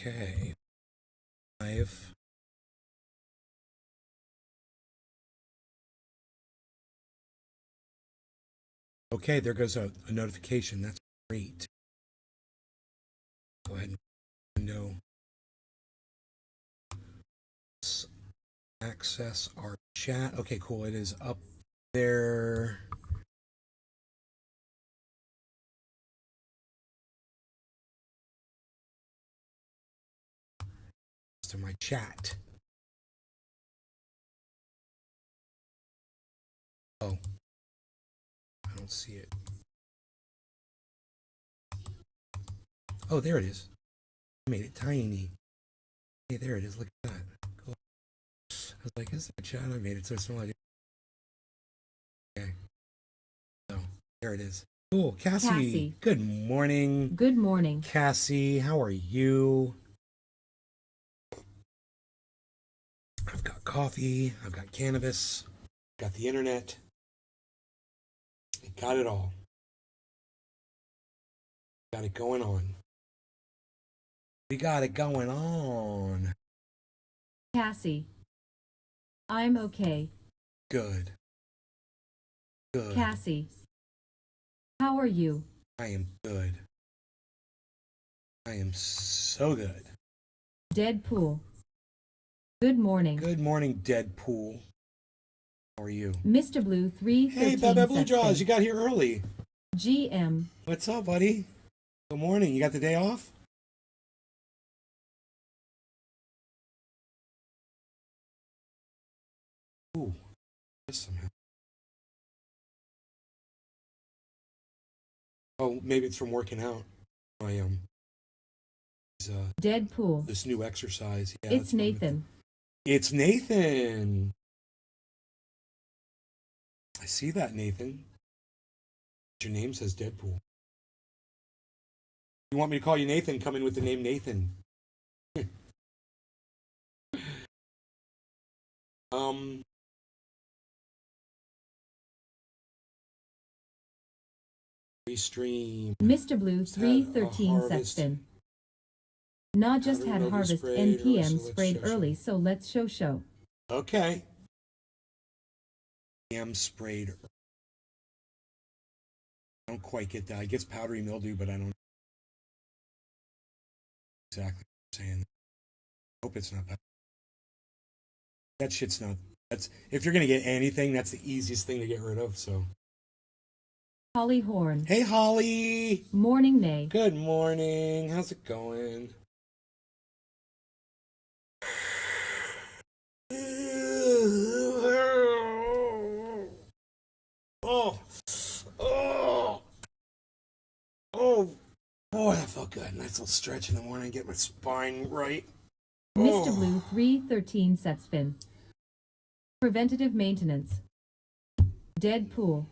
Okay. Live. Okay, there goes a notification. That's great. Go ahead and window. Access our chat. Okay, cool. It is up there. To my chat. Oh, I don't see it. Oh, there it is. I made it tiny. Hey, there it is. Look at that. Cool. I was like, is that a chat? I made it so small. Okay. So, there it is. Cool. Cassie. Good morning. Good morning. Cassie, how are you? I've got coffee. I've got cannabis. I've got the internet. I got it all. Got it going on. We got it going on. Cassie. I'm okay. Good. Good. Cassie. How are you? I am good. I am so good. Deadpool. Good morning. Good morning, Deadpool. How are you? Mr. Blue 313. Hey, Baba Blue Jaws, you got here early. GM. What's up, buddy? Good morning. You got the day off? Ooh, somehow. Oh, maybe it's from working out. I Deadpool. This new exercise. Yeah, it's Nathan. It's Nathan. I see that, Nathan. Your name says Deadpool. You want me to call you Nathan? Come in with the name Nathan. Restream. Mr. Blue 313 Sexton. Not just had harvest and PM sprayed early, so let's show. Okay. PM sprayed. I don't quite get that. I guess powdery mildew, but I don't exactly what I'm saying. I hope it's not that. That shit's not. That's if you're gonna get anything, that's the easiest thing to get rid of. So. Holly Horn. Hey, Holly. Morning, Nay. Good morning. How's it going? Oh, boy, that felt good. Nice little stretch in the morning, get my spine right. Mr. Blue 313 Setsfin. Preventative maintenance. Deadpool.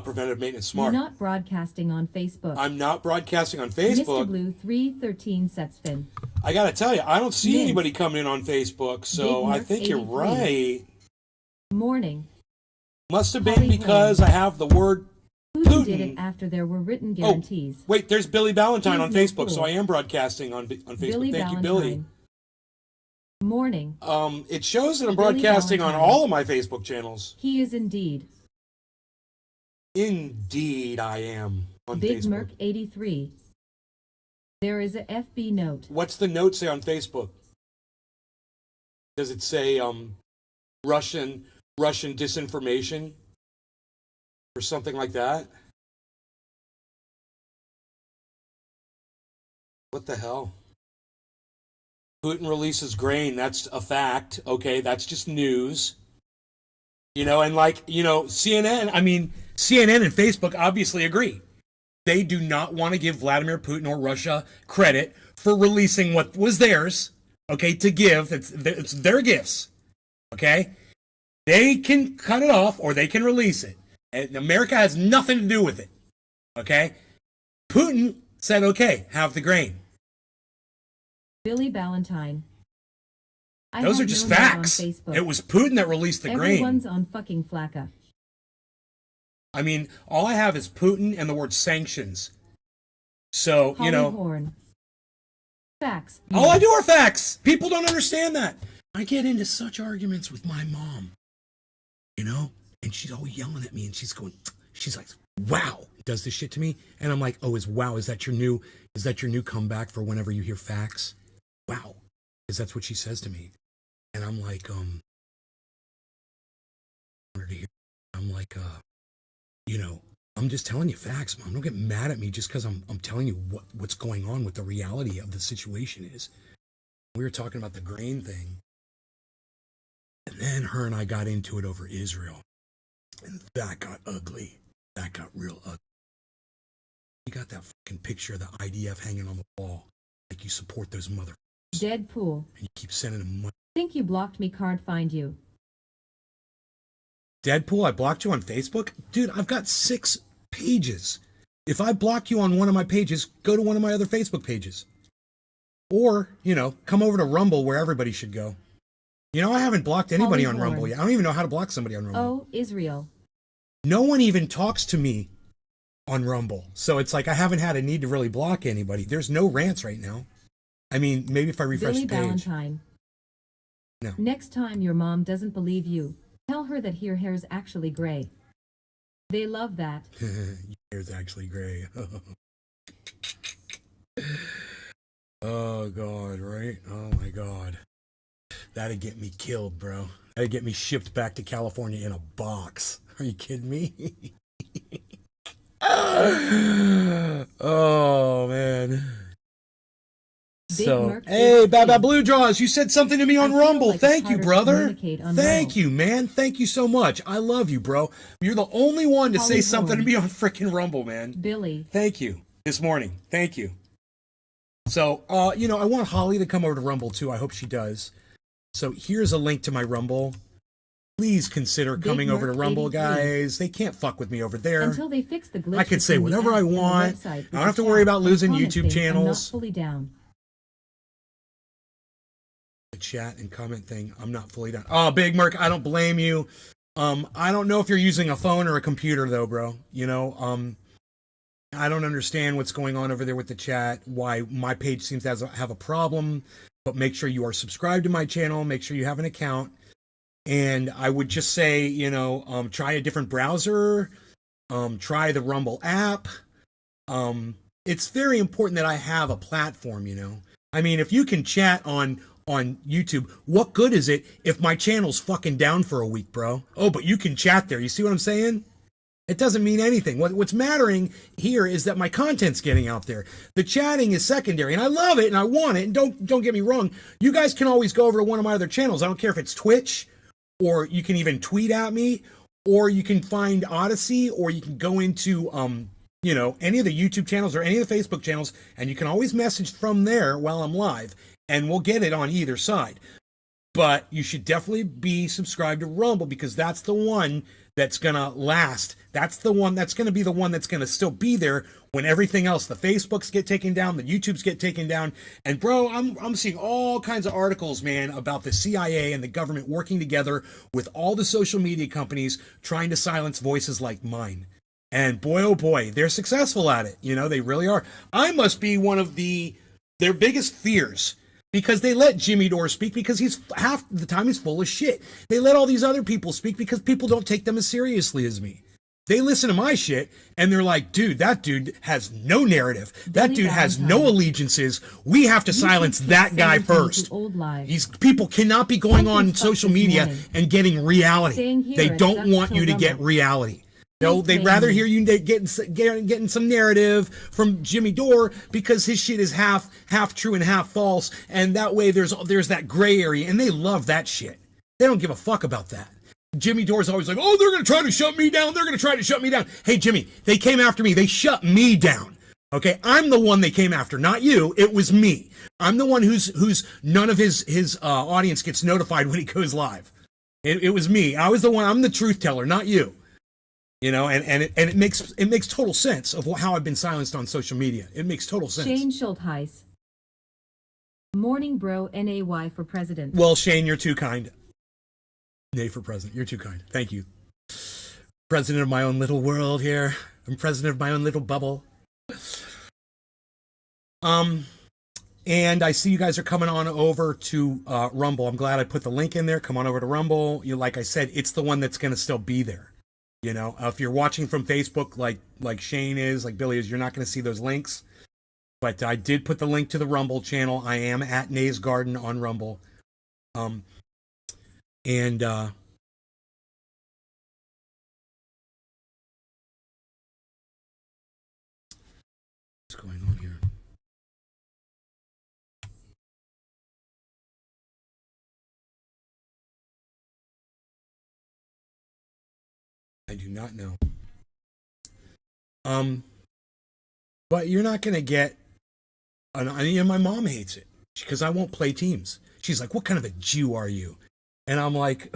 Preventative maintenance, smart. You're not broadcasting on Facebook. I'm not broadcasting on Facebook. Mr. Blue 313 Setsfin. I gotta tell you, I don't see anybody coming in on Facebook, so I think you're right. Morning. Must have been because I have the word Putin did it after there were written guarantees. Oh, wait, there's Billy Ballantyne on Facebook, so I am broadcasting on Facebook. Thank you, Billy. Morning. It shows that I'm broadcasting on all of my Facebook channels. He is indeed. Indeed, I am on Big Facebook. Merc 83. There is a FB note. What's the note say on Facebook? Does it say Russian disinformation or something like that? What the hell? Putin releases grain. That's a fact. Okay, that's just news. You know, and CNN and Facebook obviously agree. They do not want to give Vladimir Putin or Russia credit for releasing what was theirs, okay, to give. It's their gifts, okay? They can cut it off or they can release it. And America has nothing to do with it, okay? Putin said, okay, have the grain. Billy Ballantyne. Those are just facts. It was Putin that released the grain. Everyone's on fucking Flacca. I mean, all I have is Putin and the word sanctions. So, Holly Horn. Facts. All I do are facts. People don't understand that. I get into such arguments with my mom, you know, and she's always yelling at me, and she's like, wow, does this shit to me, and I'm like, oh, is that your new comeback for whenever you hear facts? Wow, because that's what she says to me, and I'm like, you know, I'm just telling you facts, Mom. Don't get mad at me just because I'm telling you what's going on, what the reality of the situation is. We were talking about the grain thing, and then her and I got into it over Israel, and that got ugly. That got real ugly. You got that fucking picture of the IDF hanging on the wall, like you support those motherfuckers. Deadpool. And you keep sending them money. Think you blocked me, can't find you. Deadpool, I blocked you on Facebook? Dude, I've got 6 pages. If I block you on one of my pages, go to one of my other Facebook pages. Or, you know, come over to Rumble where everybody should go. You know, I haven't blocked anybody on Rumble yet. I don't even know how to block somebody on Rumble. Oh, Israel. No one even talks to me on Rumble. So it's like I haven't had a need to really block anybody. There's no rants right now. I mean, maybe if I refresh Billy the page. Valentine. No. Next time your mom doesn't believe you, tell her that her hair's actually gray. They love that. Your hair's actually gray. Oh, God, right? Oh, my God. That'd get me killed, bro. That'd get me shipped back to California in a box. Are you kidding me? Oh, man. So, hey, Baba Blue Draws, you said something to me on Rumble. Like thank you, brother. Thank you, man. Thank you so much. I love you, bro. You're the only one to say something to me on freaking Rumble, man. Billy. Thank you. This morning. Thank you. So, you know, I want Holly to come over to Rumble, too. I hope she does. So, here's a link to my Rumble. Please consider coming over to Rumble, guys. They can't fuck with me over there. Until they fix the glitch. I can say whatever I want. I don't have to worry about losing YouTube channels. I'm not fully down. The chat and comment thing, I'm not fully down. Oh, Big Merc, I don't blame you. I don't know if you're using a phone or a computer, though, bro. You know, I don't understand what's going on over there with the chat, why my page seems to have a problem, but make sure you are subscribed to my channel, make sure you have an account, and I would just say, you know, try a different browser, try the Rumble app. It's very important that I have a platform, you know. I mean, if you can chat on YouTube, what good is it if my channel's fucking down for a week, bro? Oh, but you can chat there. You see what I'm saying? It doesn't mean anything. What's mattering here is that my content's getting out there. The chatting is secondary, and I love it, and I want it, and don't get me wrong. You guys can always go over to one of my other channels. I don't care if it's Twitch, or you can even tweet at me, or you can find Odyssey, or you can go into, you know, any of the YouTube channels or any of the Facebook channels, and you can always message from there while I'm live, and we'll get it on either side. But you should definitely be subscribed to Rumble, because that's the one that's gonna last. That's the one that's gonna be the one that's gonna still be there when everything else, the Facebooks get taken down, the YouTubes get taken down. And bro, I'm seeing all kinds of articles, man, about the CIA and the government working together with all the social media companies trying to silence voices like mine. And boy, oh boy, they're successful at it. You know, they really are. I must be one of their biggest fears, because they let Jimmy Dore speak because he's half the time he's full of shit. They let all these other people speak because people don't take them as seriously as me. They listen to my shit and they're like, dude, that dude has no narrative. That dude has no allegiances. We have to silence that guy first. These people cannot be going on social media and getting reality. They don't want you to get reality. No, they'd rather hear you getting some narrative from Jimmy Dore, because his shit is half true and half false, and that way there's that gray area, and they love that shit. They don't give a fuck about that. Jimmy Dore's always like, oh, they're gonna try to shut me down. They're gonna try to shut me down. Hey, Jimmy, they came after me. They shut me down. Okay, I'm the one they came after, not you. It was me. I'm the one who's none of his audience gets notified when he goes live. It was me. I was the one. I'm the truth teller, not you. You know, and it makes total sense of how I've been silenced on social media. It makes total sense. Shane Schultheis. Morning, bro. NAY for president. Well, Shane, you're too kind. Nay for president. You're too kind. Thank you. President of my own little world here. I'm president of my own little bubble. And And I see you guys are coming on over to Rumble. I'm glad I put the link in there. Come on over to Rumble. Like I said, it's the one that's going to still be there. You know, if you're watching from Facebook, like Shane is, like Billy is, you're not going to see those links. But I did put the link to the Rumble channel. I am at Nay's Garden on Rumble. And what's going on here? I do not know. But you're not going to get my mom hates it because I won't play teams. She's like, "What kind of a Jew are you?" And I'm like,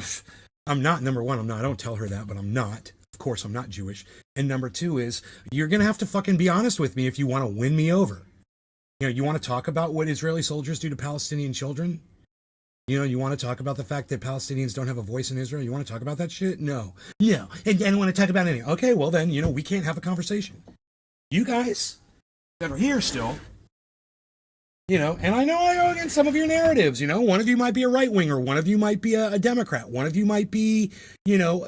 "I'm not. Number one, I'm not. I don't tell her that, but I'm not. Of course, I'm not Jewish. And number two is, you're going to have to fucking be honest with me if you want to win me over. You know, you want to talk about what Israeli soldiers do to Palestinian children? You know, you want to talk about the fact that Palestinians don't have a voice in Israel? You want to talk about that shit? No. And I don't want to talk about anything. Okay, well then, we can't have a conversation. You guys that are here still, and I know I go against some of your narratives. One of you might be a right winger, one of you might be a Democrat, one of you might be,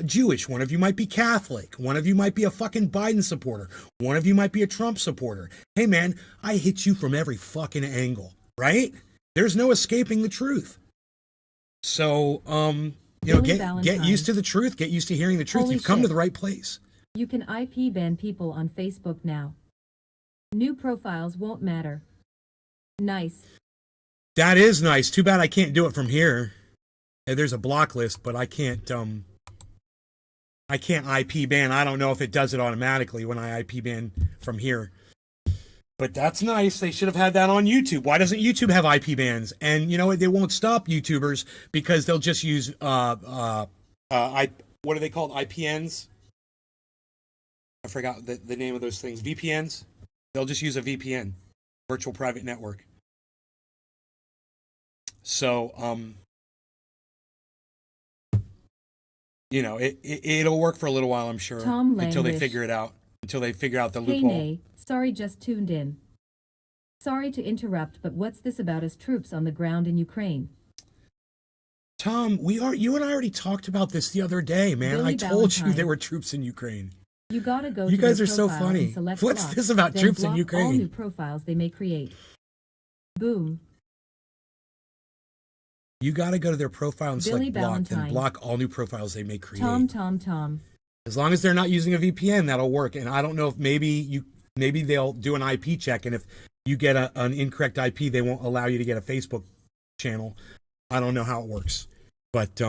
Jewish, one of you might be Catholic, one of you might be a fucking Biden supporter, one of you might be a Trump supporter. Hey man, I hit you from every fucking angle, right? There's no escaping the truth. So, get used to the truth, get used to hearing the truth. Holy You've come shit. to the right place. You can IP ban people on Facebook now. New profiles won't matter. Nice. That is nice. Too bad I can't do it from here. There's a block list, but I can't IP ban. I don't know if it does it automatically when I IP ban from here. But that's nice. They should have had that on YouTube. Why doesn't YouTube have IP bans? And you know what? They won't stop YouTubers because they'll just use what are they called? IPNs? I forgot the name of those things. VPNs? They'll just use a VPN, virtual private network. So, it'll work for a little while, I'm sure, until they figure it out, until they figure out the loophole. Hey, Nay, sorry, just tuned in. Sorry to interrupt, but what's this about us troops on the ground in Ukraine? Tom, you and I already talked about this the other day, man. Billy I told you Valentine. there were troops in Ukraine. You gotta go. You to guys their are so profile funny. and select What's block, this about then troops in block Ukraine? all new profiles they may create. Boom. You got to go to their profile and Billy select block, then Valentine. block all new profiles they may create. Tom. As long as they're not using a VPN, that'll work. And I don't know if maybe they'll do an IP check, and if you get an incorrect IP, they won't allow you to get a Facebook channel. I don't know how it works, but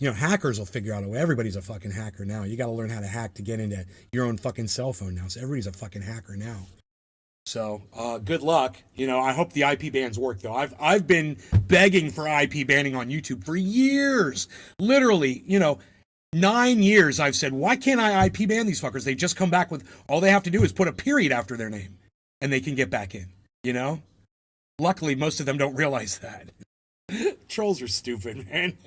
hackers will figure out a way. Everybody's a fucking hacker now. You got to learn how to hack to get into your own fucking cell phone now. So everybody's a fucking hacker now. So good luck. I hope the IP bans work though. I've been begging for IP banning on YouTube for years. Literally, 9 years I've said, why can't I IP ban these fuckers? They just come back with, all they have to do is put a period after their name and they can get back in, Luckily, most of them don't realize that. Trolls are stupid, man.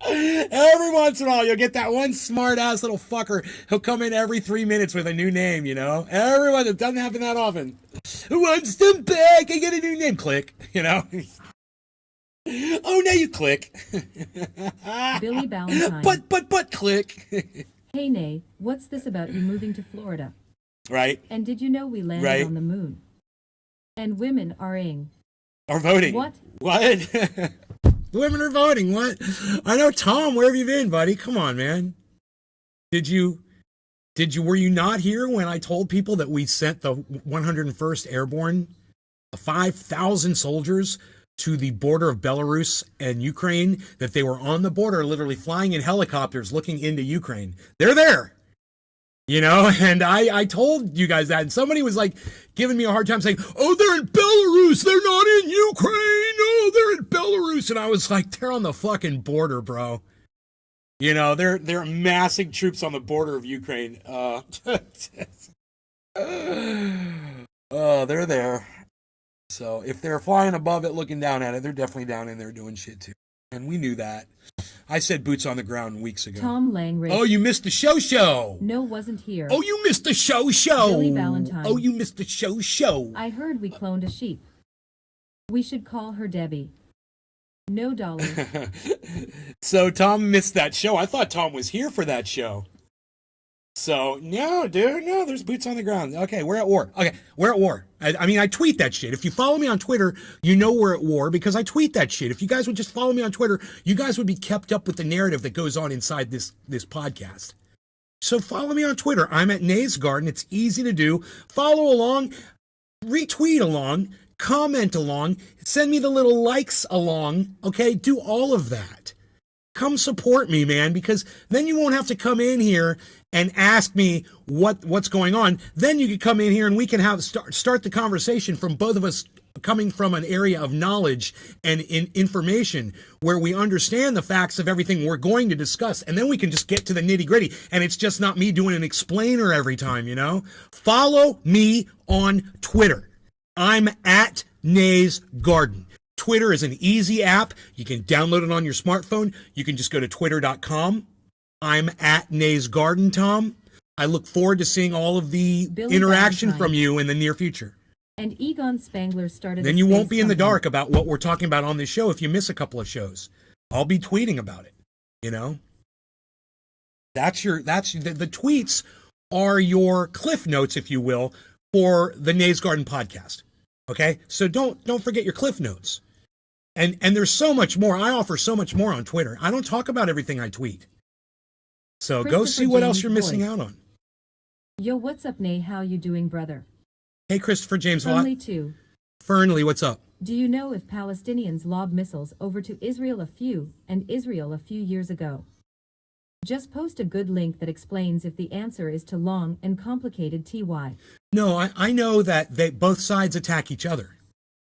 Every once in a while, you'll get that one smart-ass little fucker. He'll come in every 3 minutes with a new name, Everyone, it doesn't happen that often. Who wants them back? I get a new name. Click, Oh, now you click. Billy Valentine. But click. Hey, Nay, what's this about you moving to Florida? Right. And did you know we landed on the moon? And women are voting. What? Women are voting. What? I know, Tom. Where have you been, buddy? Come on, man. Were you not here when I told people that we sent the 101st Airborne, 5,000 soldiers to the border of Belarus and Ukraine, that they were on the border, literally flying in helicopters looking into Ukraine? They're there. And I told you guys that, and somebody was like giving me a hard time saying, oh, they're in Belarus, they're not in Ukraine, oh, they're in Belarus. And I was like, they're on the fucking border, bro. They're amassing troops on the border of Ukraine. They're there. So if they're flying above it, looking down at it, they're definitely down in there doing shit too. And we knew that. I said boots on the ground weeks ago. Tom Langridge. Oh, you missed the show. No, wasn't here. Oh, you missed the show. Billy Valentine. Oh, you missed the show. I heard we cloned a sheep. We should call her Debbie. No, Dolly. So Tom missed that show. I thought Tom was here for that show. So, no, dude, no, there's boots on the ground. Okay, we're at war. Okay, we're at war. I mean, I tweet that shit. If you follow me on Twitter, you know we're at war because I tweet that shit. If you guys would just follow me on Twitter, you guys would be kept up with the narrative that goes on inside this podcast. So follow me on Twitter. I'm at Nays Garden. It's easy to do. Follow along, retweet along, comment along, send me the little likes along, okay? Do all of that. Come support me, man, because then you won't have to come in here and ask me what's going on. Then you can come in here and we can start the conversation from both of us coming from an area of knowledge and information where we understand the facts of everything we're going to discuss. And then we can just get to the nitty gritty. And it's just not me doing an explainer every time, you know? Follow me on Twitter. I'm at Nays Garden. Twitter is an easy app. You can download it on your smartphone. You can just go to twitter.com. I'm at Nays Garden, Tom. I look forward to seeing all of the interaction from you in the near future. And Egon Spangler started. Then you won't be in the dark about what we're talking about on this show if you miss a couple of shows. I'll be tweeting about it, you know? The tweets are your cliff notes, if you will, for the Nays Garden podcast. Okay? So don't forget your cliff notes. And there's so much more. I offer so much more on Twitter. I don't talk about everything I tweet. So go see what else you're missing out on. Yo, what's up, Nay? How you doing, brother? Hey, Christopher James Fernley, too. Fernley, what's up? Do you know if Palestinians lobbed missiles over to Israel a few years ago? Just post a good link that explains if the answer is too long and complicated TY. No, I know that both sides attack each other.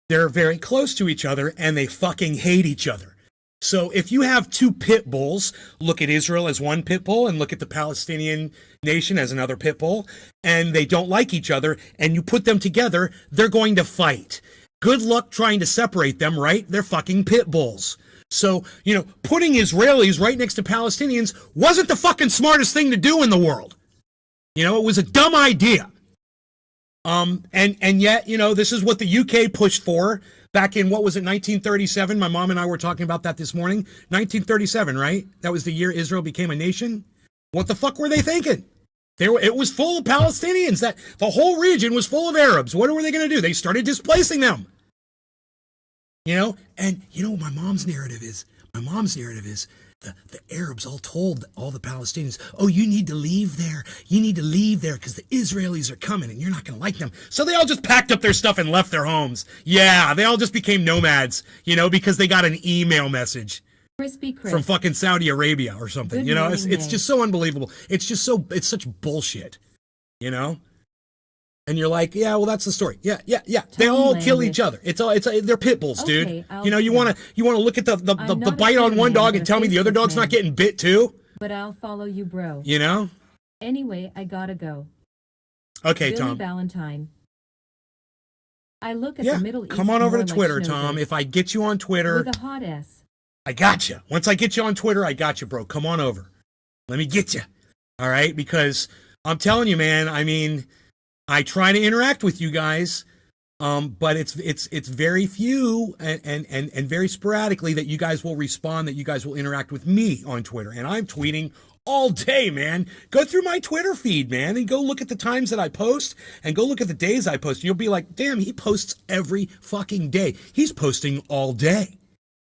They're very close to each other and they fucking hate each other. So if you have two pit bulls, look at Israel as one pit bull and look at the Palestinian nation as another pit bull, and they don't like each other, and you put them together, they're going to fight. Good luck trying to separate them, right? They're fucking pit bulls. So, you know, putting Israelis right next to Palestinians wasn't the fucking smartest thing to do in the world. You know, it was a dumb idea. And yet, you know, this is what the UK pushed for back in, what was it, 1937? My mom and I were talking about that this morning. 1937, right? That was the year Israel became a nation. What the fuck were they thinking? It was full of Palestinians. That the whole region was full of Arabs. What were they going to do? They started displacing them. You know, and you know, my mom's narrative is the Arabs all told all the Palestinians, oh, you need to leave there. You need to leave there because the Israelis are coming and you're not going to like them. So they all just packed up their stuff and left their homes. Yeah, they all just became nomads, you know, because they got an email message from fucking Saudi Arabia or something. Good you know, morning, it's just so unbelievable. It's such bullshit, you know? And you're like, yeah, well, that's the story. Yeah. They all kill each other. They're pit bulls, dude. You know, you want to look at the bite on one dog and tell me the other dog's not getting bit too? But I'll follow you, bro. You know? Anyway, I gotta go. Okay, Billy Tom. Valentine. I look at the Middle East. Come on over to like Twitter, Tom. If I get you on Twitter. With a hot S. I got you. Once I get you on Twitter, I got you, bro. Come on over. Let me get you. All right? Because I'm telling you, man, I mean, I try to interact with you guys, but it's very few and very sporadically that you guys will respond, that you guys will interact with me on Twitter. And I'm tweeting all day, man. Go through my Twitter feed, man, and go look at the times that I post and go look at the days I post. You'll be like, damn, he posts every fucking day. He's posting all day.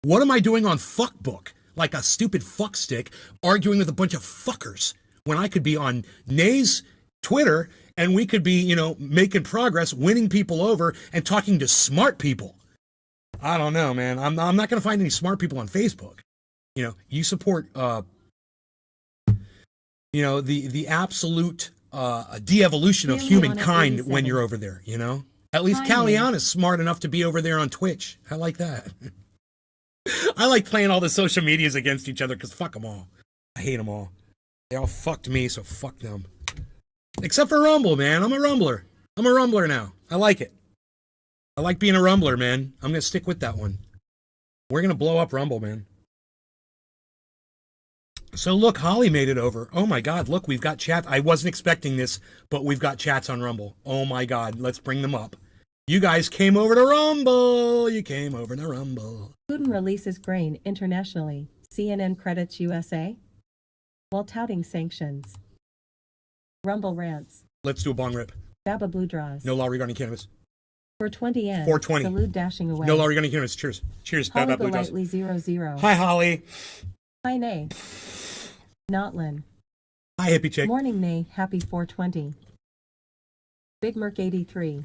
What am I doing on Fuckbook? Like a stupid fuckstick arguing with a bunch of fuckers when I could be on Nay's Twitter and we could be, you know, making progress, winning people over and talking to smart people. I don't know, man. I'm not going to find any smart people on Facebook. You know, you support, you know, the absolute de-evolution of humankind when you're over there, you know? At least Caliana's smart enough to be over there on Twitch. I like that. I like playing all the social medias against each other because fuck them all. I hate them all. They all fucked me, so fuck them. Except for Rumble, man. I'm a Rumbler. I'm a Rumbler now. I like it. I like being a Rumbler, man. I'm going to stick with that one. We're going to blow up Rumble, man. So look, Holly made it over. Oh my God, look, we've got chat. I wasn't expecting this, but we've got chats on Rumble. Oh my God, let's bring them up. You guys came over to Rumble. You came over to Rumble. Putin releases grain internationally. CNN credits USA while touting sanctions. Rumble rants. Let's do a bong rip. Baba Blue draws. No law regarding cannabis. 420 N. 420. Salute dashing away. No law regarding cannabis. Cheers. Cheers. Holly Baba Blue draws. Golightly 00. Hi, Holly. Hi Nay. Notlin. Hi, hippie chick. Morning Nay. Happy 420. Big Merc 83.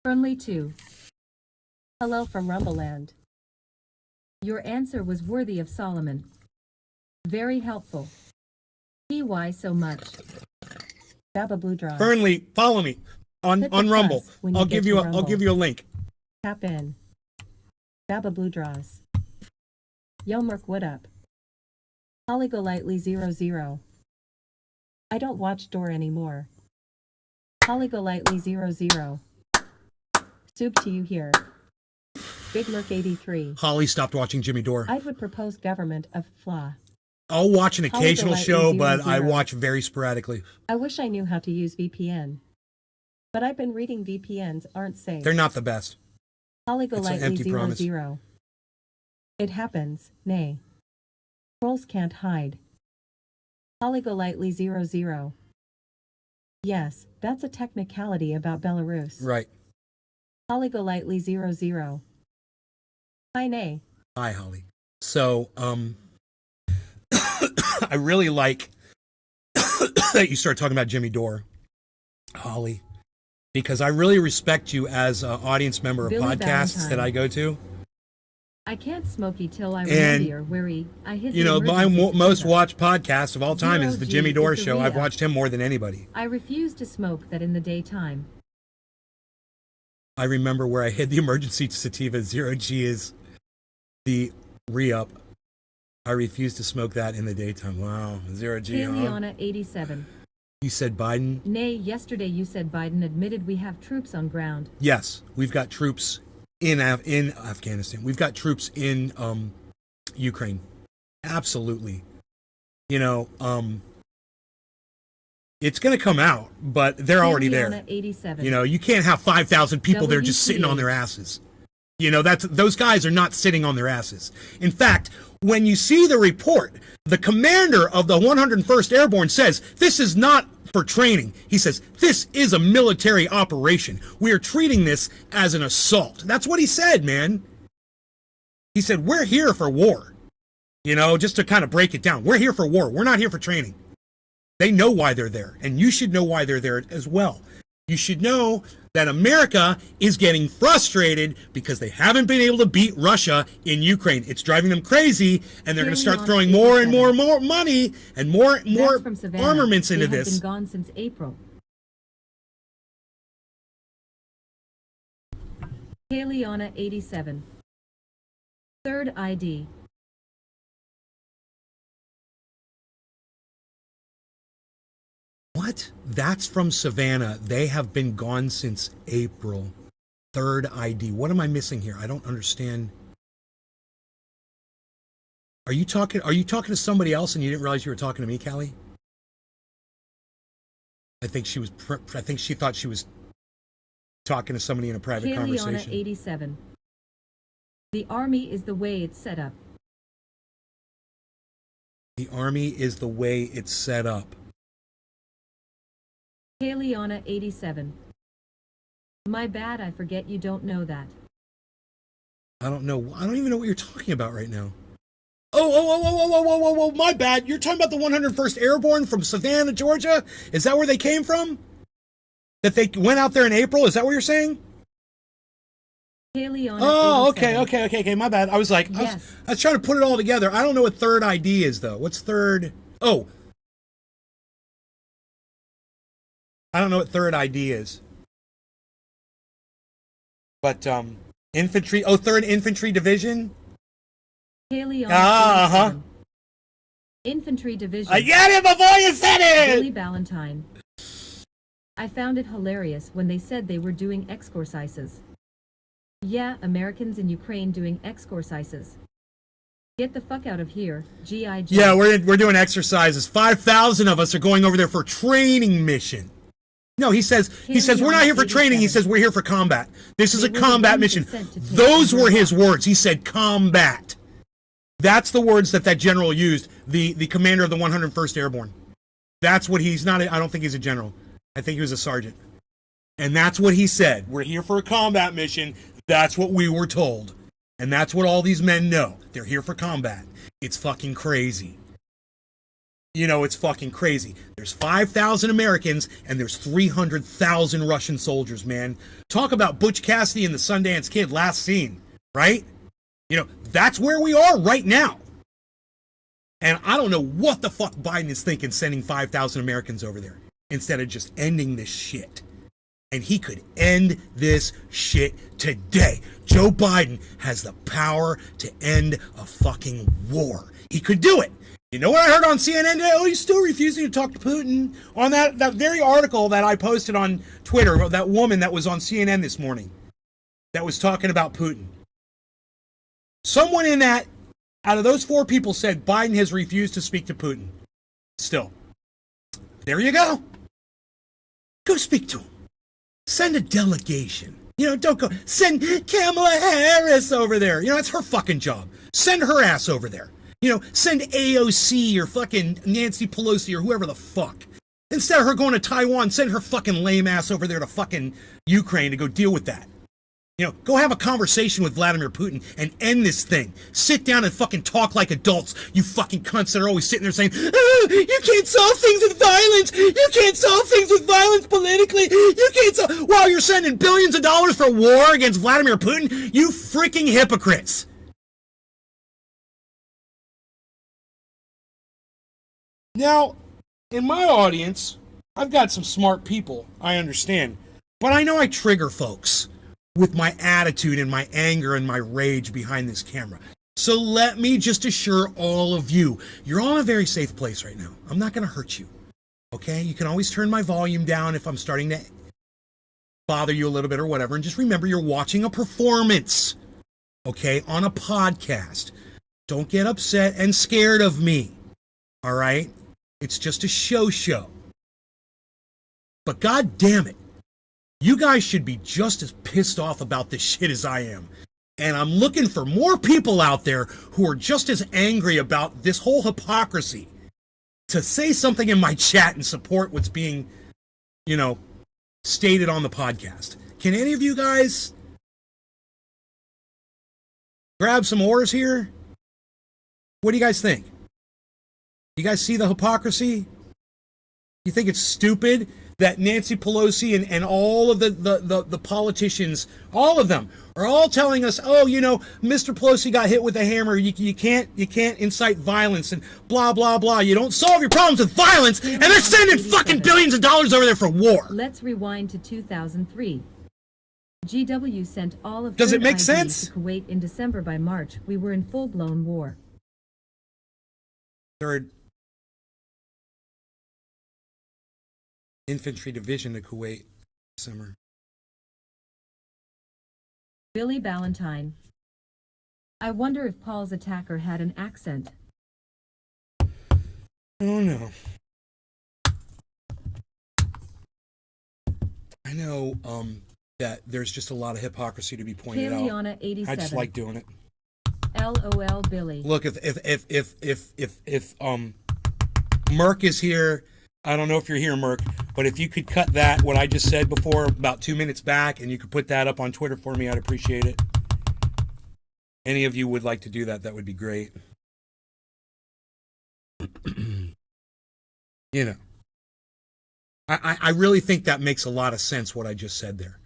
Friendly 2. Hello from Rumbleland. Your answer was worthy of Solomon. Very helpful. Why so much? Baba Blue draws. Fernley, follow me on Hit the Rumble. plus when you I'll get give to you Rumble. I'll give you a link. Tap in. Baba Blue draws. Yo Merc what up? Holly Golightly 00. I don't watch Door anymore. Holly Golightly 00. Soup to you here. Big Merc 83. Holly stopped watching Jimmy Dore. I would propose government of FLA. I'll watch an Holly occasional Golightly show, but 00. I watch very sporadically. I wish I knew how to use VPN. But I've been reading VPNs aren't safe. They're not the best. Holly It's an Golightly empty promise. 00. It happens, nay. Trolls can't hide. Holly Golightly 00. Yes, that's a technicality about Belarus. Right. Holly Golightly 00. Hi nay. Hi, Holly. So, I really like that you start talking about Jimmy Dore, Holly, because I really respect you as an audience member of Billy podcasts Valentine. that I go to. I can't smoky till I And, remember where I hit You the know, my emergency most sativa. watched podcast of all time is the 0G Jimmy Dore is the Show. I've re-up. watched him more than anybody. I refuse to smoke that in the daytime. I remember where I hid the emergency sativa. 0G is the re-up. I refuse to smoke that in the daytime. Wow, 0G. Huh? Kayleana 87. You said Biden? Nay, yesterday you said Biden admitted we have troops on ground. Yes, we've got troops in Afghanistan. We've got troops in Ukraine. Absolutely. You know, it's going to come out, but they're already there. Kayleana 87. You know, you can't have 5,000 people there just sitting on their asses. You know, those guys are not sitting on their asses. In fact, when you see the report, the commander of the 101st Airborne says, this is not for training. He says, this is a military operation. We are treating this as an assault. That's what he said, man. He said, we're here for war. You know, just to kind of break it down. We're here for war. We're not here for training. They know why they're there, and you should know why they're there as well. You should know that America is getting frustrated because they haven't been able to beat Russia in Ukraine. It's driving them crazy, and they're going to start throwing more and more money and more That's from Savannah. armaments into They have this. been gone since April. Kayleana 87. Third ID. What? That's from Savannah. They have been gone since April. Third ID. What am I missing here? I don't understand. Are you talking to somebody else and you didn't realize you were talking to me, Callie? I think she thought she was talking to somebody in a private Kayleana conversation. 87. The Army is the way it's set up. The Army is the way it's set up. Kayleana 87. My bad, I forget you don't know that. I don't know. I don't even know what you're talking about right now. Oh, my bad. You're talking about the 101st Airborne from Savannah, Georgia? Is that where they came from? That they went out there in April? Is that what you're saying? Kayleana Oh, 87. okay. My bad. I was like, Yes. I was trying to put it all together. I don't know what third ID is, though. What's third? Oh. I don't know what third ID is. But, infantry. Oh, 3rd Infantry Division? Kayleana Uh-huh. 87. Infantry Division. I get it before you said Billy it! Valentine. I found it hilarious when they said they were doing exercises. Yeah, Americans in Ukraine doing exercises. Get the fuck out of here, G.I. Joe. Yeah, we're doing exercises. 5,000 of us are going over there for a training mission. No, he says we're not here for training. He says we're here for combat. This is a combat mission. Those were his words. He said combat. That's the words that general used, the commander of the 101st Airborne. That's what he's not. I don't think he's a general. I think he was a sergeant. And that's what he said. We're here for a combat mission. That's what we were told. And that's what all these men know. They're here for combat. It's fucking crazy. You know, it's fucking crazy. There's 5,000 Americans and there's 300,000 Russian soldiers, man. Talk about Butch Cassidy and the Sundance Kid last scene, right? You know, that's where we are right now. And I don't know what the fuck Biden is thinking sending 5,000 Americans over there instead of just ending this shit. And he could end this shit today. Joe Biden has the power to end a fucking war. He could do it. You know what I heard on CNN today? Oh, he's still refusing to talk to Putin. On that very article that I posted on Twitter, that woman that was on CNN this morning that was talking about Putin. Someone in that, out of those 4 people, said Biden has refused to speak to Putin. Still. There you go. Go speak to him. Send a delegation. You know, don't go. Send Kamala Harris over there. You know, it's her fucking job. Send her ass over there. You know, send AOC or fucking Nancy Pelosi or whoever the fuck. Instead of her going to Taiwan, send her fucking lame ass over there to fucking Ukraine to go deal with that. You know, go have a conversation with Vladimir Putin and end this thing. Sit down and fucking talk like adults, you fucking cunts that are always sitting there saying, oh, you can't solve things with violence. You can't solve things with violence politically. You can't solve... While you're sending billions of dollars for war against Vladimir Putin, you freaking hypocrites. Now, in my audience, I've got some smart people, I understand. But I know I trigger folks with my attitude and my anger and my rage behind this camera. So let me just assure all of you, you're all in a very safe place right now. I'm not going to hurt you, okay? You can always turn my volume down if I'm starting to bother you a little bit or whatever. And just remember, you're watching a performance, okay, on a podcast. Don't get upset and scared of me, all right? It's just a show. But God damn it, you guys should be just as pissed off about this shit as I am. And I'm looking for more people out there who are just as angry about this whole hypocrisy to say something in my chat and support what's being, you know, stated on the podcast. Can any of you guys grab some oars here? What do you guys think? You guys see the hypocrisy? You think it's stupid that Nancy Pelosi and all of the politicians, all of them, are all telling us, oh, you know, Mr. Pelosi got hit with a hammer. You can't incite violence and blah, blah, blah. You don't solve your problems with violence, and they're sending fucking billions of dollars over there for war. Let's rewind to 2003. GW sent all of Does it make IDs sense? to Kuwait in December. By March, we were in full-blown war. Third Infantry Division to Kuwait, summer. Billy Ballantyne. I wonder if Paul's attacker had an accent. I don't know. I know that there's just a lot of hypocrisy to be pointed out. Kaliana 87. I just like doing it. LOL Billy. Look, if Merc is here, I don't know if you're here, Merc, but if you could cut that, what I just said before, about 2 minutes back, and you could put that up on Twitter for me, I'd appreciate it. Any of you would like to do that, that would be great. You know, I really think that makes a lot of sense, what I just said there.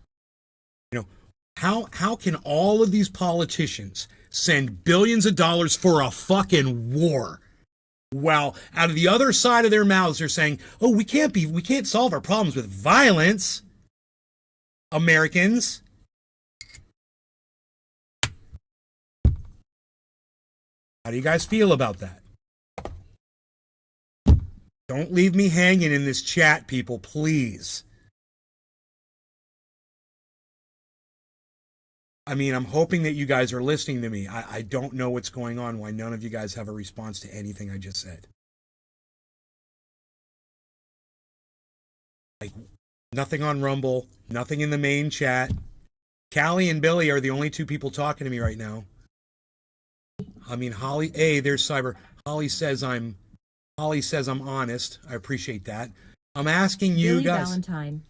You know, how can all of these politicians send billions of dollars for a fucking war, while out of the other side of their mouths they're saying, oh, we can't solve our problems with violence, Americans? How do you guys feel about that? Don't leave me hanging in this chat, people, please. I mean, I'm hoping that you guys are listening to me. I don't know what's going on, why none of you guys have a response to anything I just said. Like, nothing on Rumble, nothing in the main chat. Callie and Billy are the only two people talking to me right now. I mean, Holly, hey, there's Cyber. Holly says I'm honest. I appreciate that. I'm asking you Billy guys. Valentine.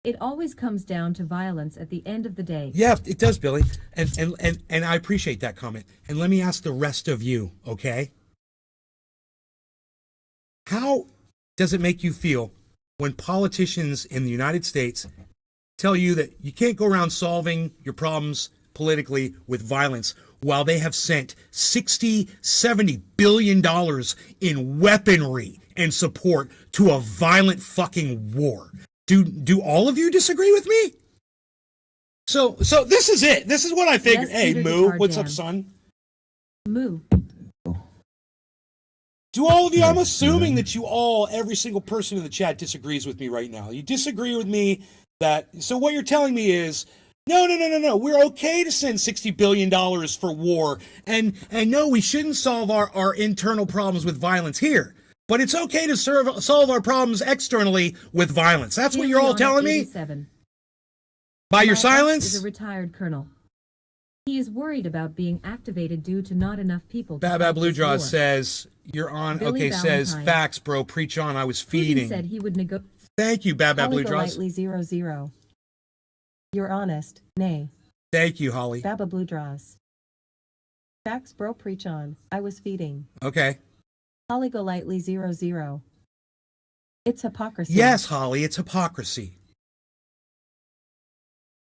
It always comes down to violence at the end of the day. Yeah, it does, Billy. And I appreciate that comment. And let me ask the rest of you, okay? How does it make you feel when politicians in the United States tell you that you can't go around solving your problems politically with violence while they have sent $60-70 billion in weaponry and support to a violent fucking war? Do all of you disagree with me? So this is it. This is what I figured. Yes, hey, Peter Moo, Guitar what's Jam. up, son? Moo. Do all of you, I'm assuming that you all, every single person in the chat disagrees with me right now. You disagree with me so what you're telling me is, no, we're okay to send $60 billion for war. And no, we shouldn't solve our internal problems with violence here. But it's okay to solve our problems externally with violence. That's what you're all telling me? 87. By your My ex silence? is a retired colonel. He is worried about being activated due to not enough people to Bad fight Blue this Draw war. says, you're on. Billy Okay, says, Valentine. facts, bro. Preach on. I was Putin feeding. said he would negotiate. Thank you, Bad Blue Draws. Lightly 00. You're honest, nay. Thank you, Holly. Baba Blue Draws. Facts bro preach on. I was feeding. Okay. Holly go lightly 00. It's hypocrisy. Yes, Holly, it's hypocrisy.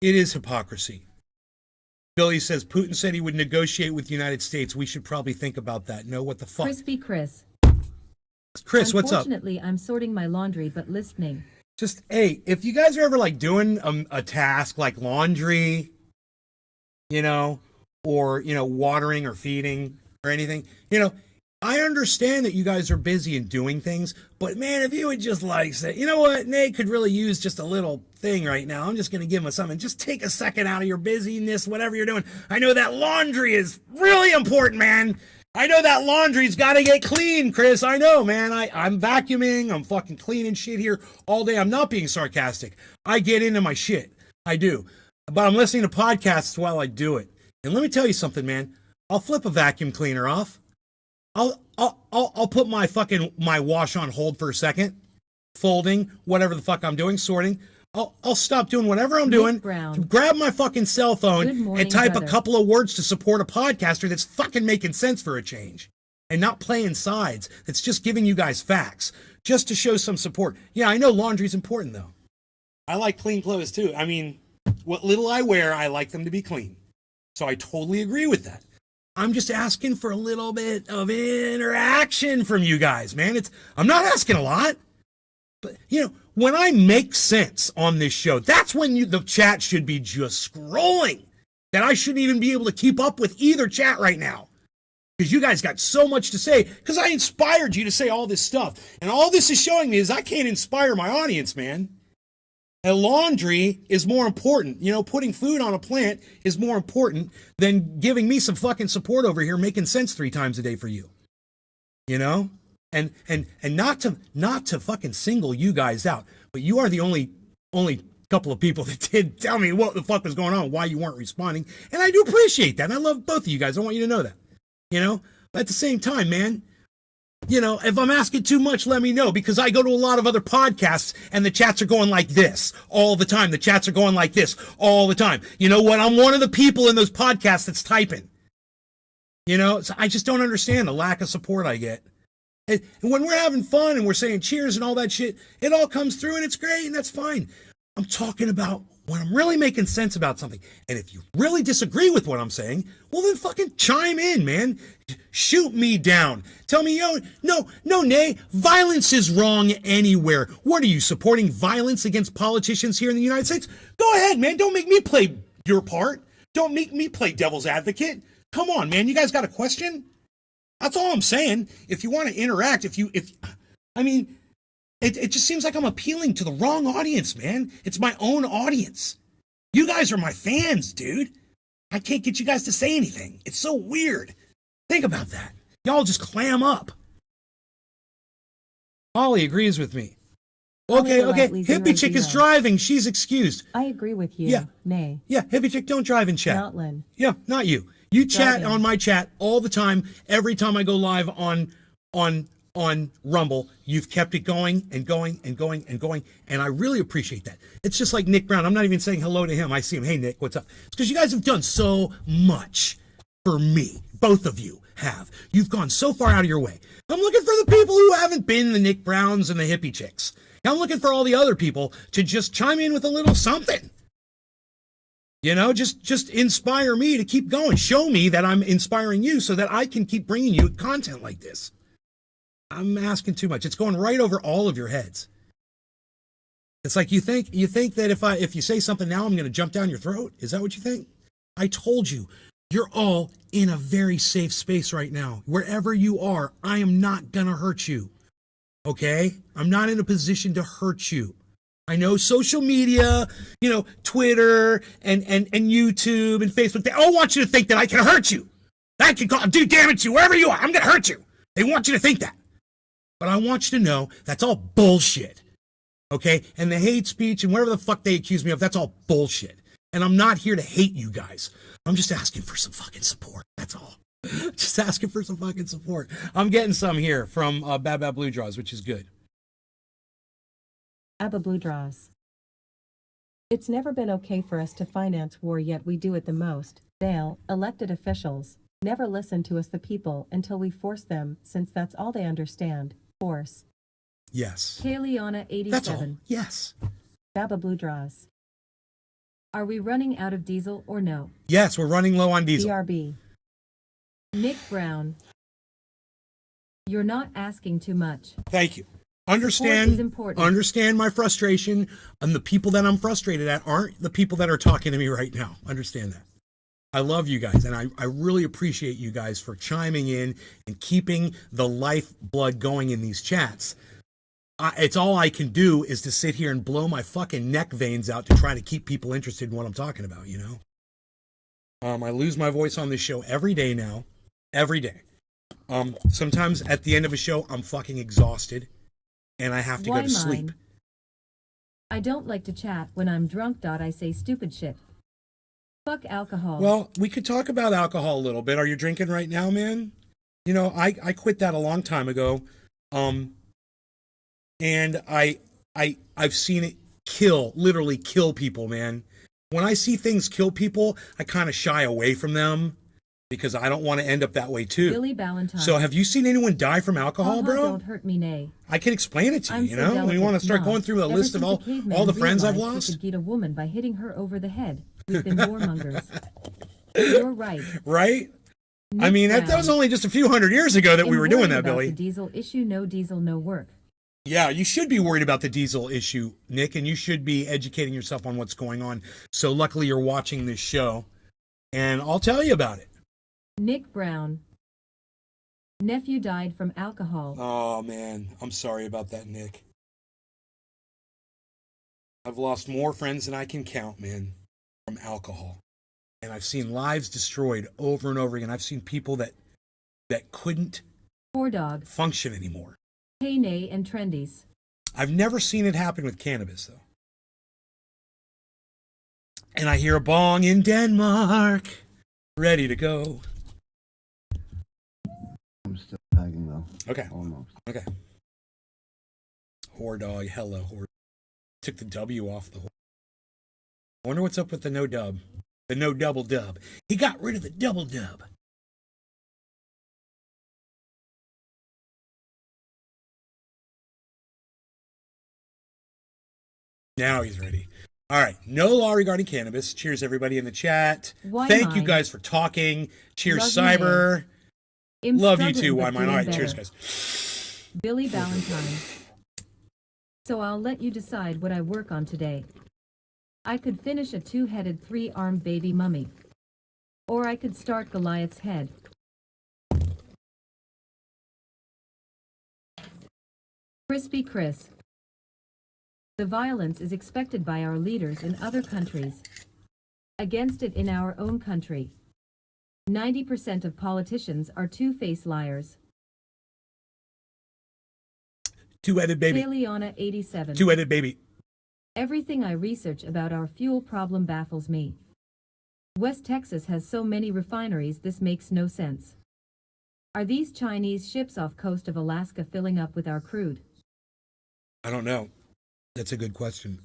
It is hypocrisy. Billy says, Putin said he would negotiate with the United States. We should probably think about that. No, what the fuck? Crispy Chris. Chris, what's up? Unfortunately, I'm sorting my laundry, but listening. Just, hey, if you guys are ever like doing a task like laundry, or, watering or feeding or anything, I understand that you guys are busy and doing things, but man, if you would just like say, you know what, Nate could really use just a little thing right now. I'm just going to give him something. Just take a second out of your busyness, whatever you're doing. I know that laundry is really important, man. I know that laundry's got to get clean, Chris. I know, man. I'm vacuuming. I'm fucking cleaning shit here all day. I'm not being sarcastic. I get into my shit. I do. But I'm listening to podcasts while I do it. And let me tell you something, man. I'll flip a vacuum cleaner off. I'll put my wash on hold for a second, folding, whatever the fuck I'm doing, sorting. I'll stop doing whatever I'm doing, grab my fucking cell phone and type brother. a couple of words to support a podcaster that's fucking making sense for a change and not playing sides. That's just giving you guys facts just to show some support. Yeah, I know laundry's important though. I like clean clothes too. I mean, what little I wear, I like them to be clean. So I totally agree with that. I'm just asking for a little bit of interaction from you guys, man. I'm not asking a lot. But, when I make sense on this show, that's when the chat should be just scrolling. That I shouldn't even be able to keep up with either chat right now. Because you guys got so much to say. Because I inspired you to say all this stuff. And all this is showing me is I can't inspire my audience, man. And laundry is more important. Putting food on a plant is more important than giving me some fucking support over here making sense 3 times a day for you. And not to fucking single you guys out, but you are the only couple of people that did tell me what the fuck was going on, why you weren't responding. And I do appreciate that. And I love both of you guys. I want you to know that. But at the same time, man, if I'm asking too much, let me know, because I go to a lot of other podcasts and the chats are going like this all the time. The chats are going like this all the time. You know what? I'm one of the people in those podcasts that's typing. So I just don't understand the lack of support I get. And when we're having fun and we're saying cheers and all that shit, it all comes through and it's great and that's fine. I'm talking about when I'm really making sense about something. And if you really disagree with what I'm saying, well then fucking chime in, man. Shoot me down. Tell me, no, nay, violence is wrong anywhere. What are you, supporting violence against politicians here in the United States? Go ahead, man. Don't make me play your part. Don't make me play devil's advocate. Come on, man. You guys got a question? That's all I'm saying. If you want to interact, it just seems like I'm appealing to the wrong audience, man. It's my own audience. You guys are my fans, dude. I can't get you guys to say anything. It's so weird. Think about that. Y'all just clam up. Holly agrees with me. Okay. Hippie chick is driving. She's excused. I agree with you. Yeah. Nay. Yeah, hippie chick, don't drive and chat. Not Lynn. Yeah, not you. You chat Driving. on my chat all the time. Every time I go live on Rumble, you've kept it going and going and going and going, and I really appreciate that. It's just like Nick Brown. I'm not even saying hello to him. I see him. Hey, Nick, what's up? It's because you guys have done so much for me. Both of you have. You've gone so far out of your way. I'm looking for the people who haven't been the Nick Browns and the hippie chicks. I'm looking for all the other people to just chime in with a little something. You know, just inspire me to keep going. Show me that I'm inspiring you so that I can keep bringing you content like this. I'm asking too much. It's going right over all of your heads. It's like you think that if you say something now, I'm going to jump down your throat. Is that what you think? I told you, you're all in a very safe space right now. Wherever you are, I am not going to hurt you. Okay? I'm not in a position to hurt you. I know social media, you know, Twitter and YouTube and Facebook, they all want you to think that I can hurt you. I can do damage to you wherever you are. I'm going to hurt you. They want you to think that. But I want you to know that's all bullshit. Okay? And the hate speech and whatever the fuck they accuse me of, that's all bullshit. And I'm not here to hate you guys. I'm just asking for some fucking support. That's all. Just asking for some fucking support. I'm getting some here from Bad Bad Blue Draws, which is good. Abba Blue Draws. It's never been okay for us to finance war, yet we do it the most. They'll, elected officials, never listen to us the people until we force them, since that's all they understand. Force. Yes. Kayleana 87. That's all. Yes. Abba Blue Draws. Are we running out of diesel or no? Yes, we're running low on diesel. BRB. Nick Brown. You're not asking too much. Thank you. Support is important. Understand my frustration, and the people that I'm frustrated at aren't the people that are talking to me right now. Understand that. I love you guys, and I really appreciate you guys for chiming in and keeping the lifeblood going in these chats. It's all I can do is to sit here and blow my fucking neck veins out to try to keep people interested in what I'm talking about, you know? I lose my voice on this show every day now. Every day. Sometimes at the end of a show, I'm fucking exhausted. And I have to go to sleep. I don't like to chat when I'm drunk. I say stupid shit. Fuck alcohol. Well, we could talk about alcohol a little bit. Are you drinking right now, man? You know, I quit that a long time ago. And I've seen it literally kill people, man. When I see things kill people, I kind of shy away from them. Because I don't want to end up that way too. Billy Ballantyne. So have you seen anyone die from alcohol, bro? Don't hurt me, nay. I can explain it to you, you so know? When you want to start going through a list of all the friends I've lost. You could get a woman by hitting her over the head. We've been warmongers. You're right. Right? I mean, that was only just a few hundred years ago that we were doing that, Billy. The diesel issue, no diesel, no work. Yeah, you should be worried about the diesel issue, Nick, and you should be educating yourself on what's going on. So luckily you're watching this show, and I'll tell you about it. Nick Brown. Nephew died from alcohol. Oh, man. I'm sorry about that, Nick. I've lost more friends than I can count, man, from alcohol. And I've seen lives destroyed over and over again. I've seen people that couldn't Poor dog. function anymore. Hey, nay, and trendies. I've never seen it happen with cannabis, though. And I hear a bong in Denmark. Ready to go. I'm still packing though. Okay. Almost. Okay. Whore dog, hello, whore. Took the W off the whore. I wonder what's up with the no dub. The no double dub. He got rid of the double dub. Now he's ready. All right. No law regarding cannabis. Cheers, everybody in the chat. Thank you guys for talking. Cheers, Love you, Cyber. I'm Love you struggling, too, but Why Mine. doing All right, better. cheers, guys. Billy Ballantyne. So I'll let you decide what I work on today. I could finish a two-headed, three-armed baby mummy. Or I could start Goliath's head. Crispy Chris. The violence is expected by our leaders in other countries. against it in our own country. 90% of politicians are two-faced liars. Two-headed baby. Kayliana 87. Two-headed baby. Everything I research about our fuel problem baffles me. West Texas has so many refineries this makes no sense. Are these Chinese ships off coast of Alaska filling up with our crude? I don't know. That's a good question.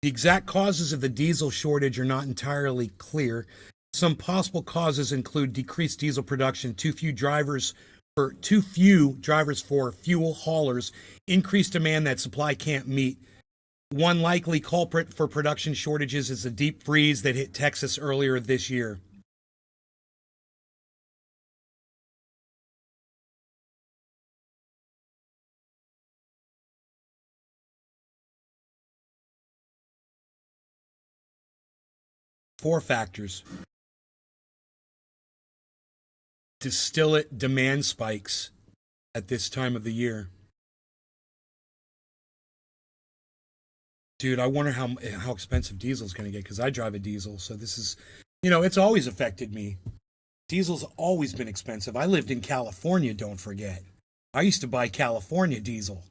The exact causes of the diesel shortage are not entirely clear. Some possible causes include decreased diesel production, too few drivers for fuel haulers, increased demand that supply can't meet. One likely culprit for production shortages is the deep freeze that hit Texas earlier this year. Four factors. Distillate demand spikes at this time of the year. Dude, I wonder how expensive diesel's going to get, because I drive a diesel, so this is, it's always affected me. Diesel's always been expensive. I lived in California, don't forget. I used to buy California diesel,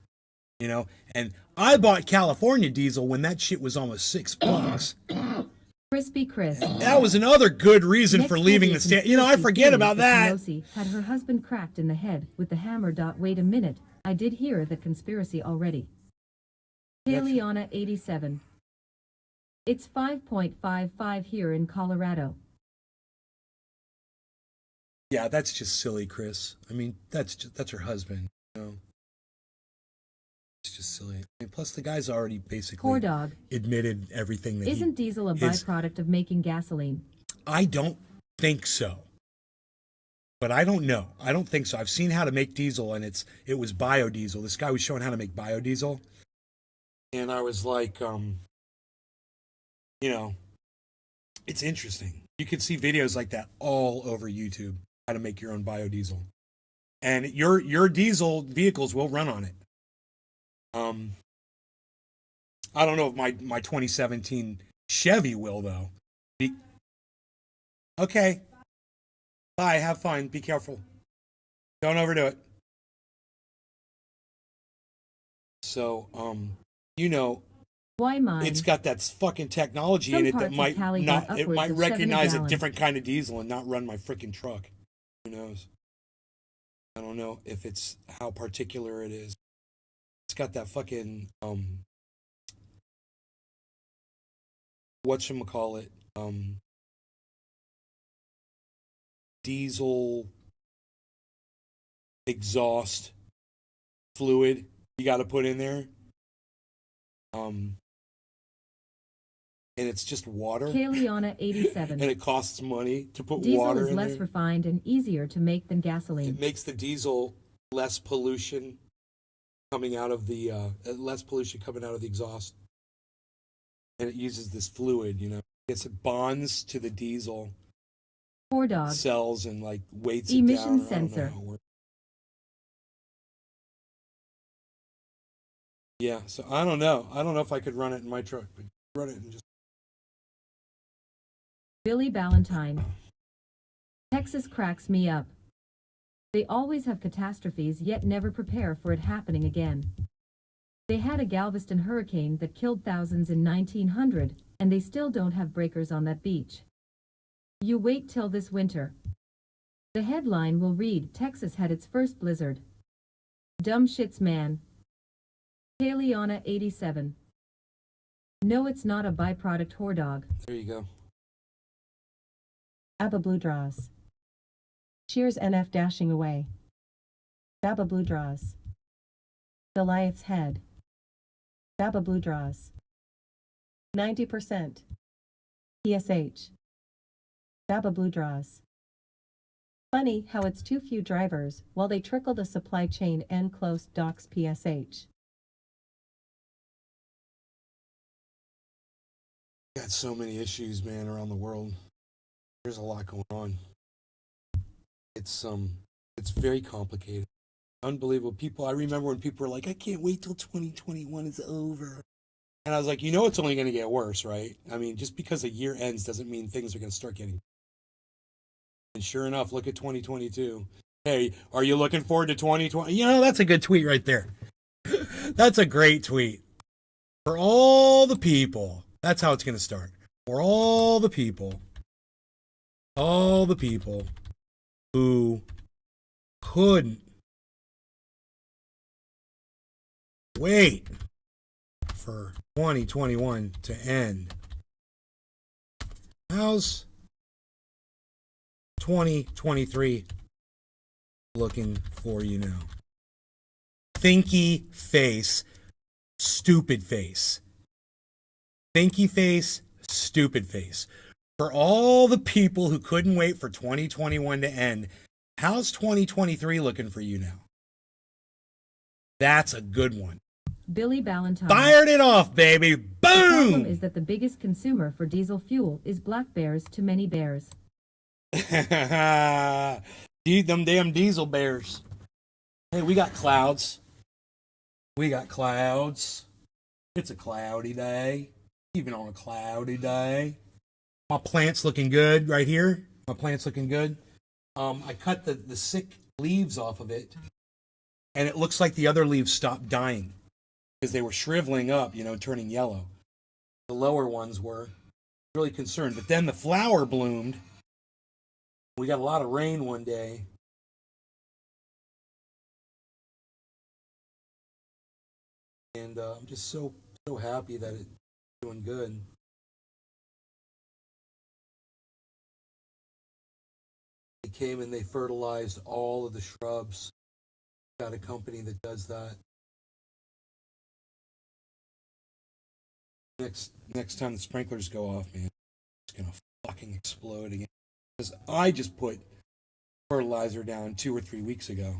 and I bought California diesel when that shit was almost $6. Crispy Chris. That was another good reason for leaving the state. I forget about that. Pelosi had her husband cracked in the head with the hammer. Wait a minute, I did hear the conspiracy already. Kayliana 87. It's 5.55 here in Colorado. Yeah, that's just silly, Chris. I mean, that's her husband. It's just silly. I mean, plus the guy's already basically admitted everything that Isn't diesel a byproduct of making gasoline? I don't think so. But I don't know. I don't think so. I've seen how to make diesel, and it was biodiesel. This guy was showing how to make biodiesel. And I was like, it's interesting. You can see videos like that all over YouTube, how to make your own biodiesel. And your diesel vehicles will run on it. I don't know if my 2017 Chevy will, though. Okay. Bye. Have fun. Be careful. Don't overdo it. So, why mine? It's got that fucking technology in it that might recognize a different kind of diesel and not run my freaking truck. Who knows? I don't know if it's how particular it is. It's got that fucking whatchamacallit, diesel exhaust fluid you got to put in there. And it's just water. Kayliana 87. And it costs money to put diesel water in is less there. refined and easier to make than gasoline. It makes the diesel less pollution coming out of the exhaust. And it uses this fluid, It bonds to the diesel cells and weights it down. Emission sensor. Yeah, so I don't know. I don't know if I could run it in my truck, but run it and just. Billy Ballantyne. Texas cracks me up. They always have catastrophes yet never prepare for it happening again. They had a Galveston hurricane that killed thousands in 1900, and they still don't have breakers on that beach. You wait till this winter. The headline will read, Texas had its first blizzard. Dumb shits, man. Kayliana 87. No, it's not a byproduct, whore dog. There you go. Abba Blue draws. Cheers NF dashing away. Baba Blue draws. Goliath's head. Baba Blue draws. 90%. PSH. Baba Blue draws. Funny how it's too few drivers while they trickle the supply chain and close docks PSH. Got so many issues, man, around the world. There's a lot going on. It's very complicated. Unbelievable. People, I remember when people were like, I can't wait till 2021 is over. And I was like, it's only going to get worse, right? I mean, just because a year ends doesn't mean things are going to start getting. And sure enough, look at 2022. Hey, are you looking forward to 2020? That's a good tweet right there. That's a great tweet. For all the people, that's how it's going to start. For all the people who couldn't wait for 2021 to end. How's 2023 looking for you now? Thinky face, stupid face. Thinky face, stupid face. For all the people who couldn't wait for 2021 to end, how's 2023 looking for you now? That's a good one. Billy Ballantyne. Fired it off, baby. The problem Boom! is that the biggest consumer for diesel fuel is black bears to many bears. Eat them damn diesel bears. Hey, we got clouds. It's a cloudy day. Even on a cloudy day. My plant's looking good right here. I cut the sick leaves off of it. And it looks like the other leaves stopped dying. Because they were shriveling up, turning yellow. The lower ones were. Really concerned. But then the flower bloomed. We got a lot of rain one day. And I'm just so happy that it's doing good. They came and they fertilized all of the shrubs. Got a company that does that. Next time the sprinklers go off, man, it's gonna fucking explode again. Because I just put fertilizer down 2 or 3 weeks ago.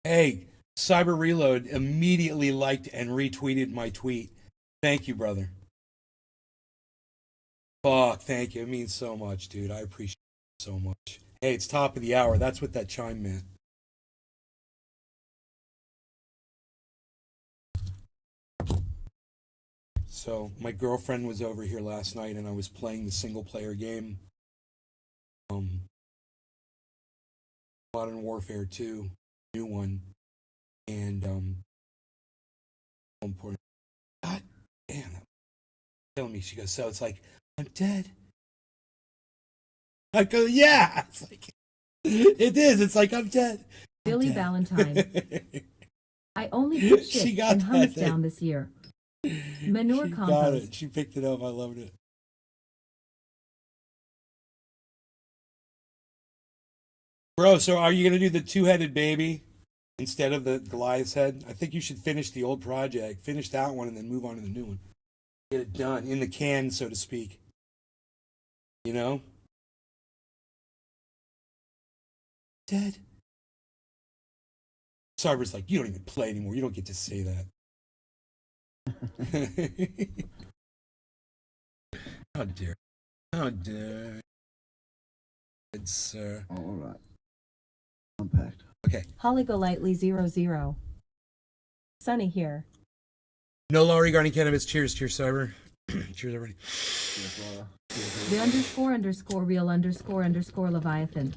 Hey, Cyber Reload immediately liked and retweeted my tweet. Thank you, brother. Fuck, thank you. It means so much, dude. I appreciate it so much. Hey, it's top of the hour. That's what that chime meant. So, my girlfriend was over here last night and I was playing the single player game. Modern Warfare 2, new one. And important. God damn it. Telling me, she goes, so it's like, I'm dead. I go, yeah. It's like, it is. It's like, I'm dead. Billy Ballantyne. I only put shit and hummus down this year. Manure she compost. got it. She picked it up. I loved it. Bro, so are you going to do the two-headed baby instead of the Goliath's head? I think you should finish the old project. Finish that one and then move on to the new one. Get it done. In the can, so to speak. You know? Dead. Cyber's like, you don't even play anymore. You don't get to say that. How dare. How dare. Good sir. All right. Unpacked. Okay. Holly Golightly 00. Sunny here. No law regarding cannabis. Cheers, Cyber. Cheers, everybody. The __real__ Leviathan.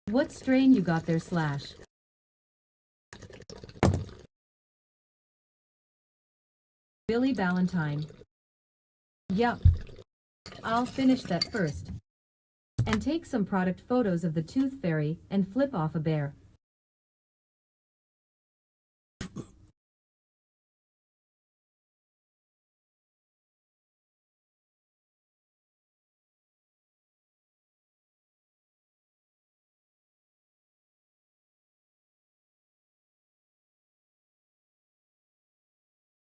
What strain you got there, Slash? Billy Ballantyne. Yup. I'll finish that first. And take some product photos of the tooth fairy and flip off a bear.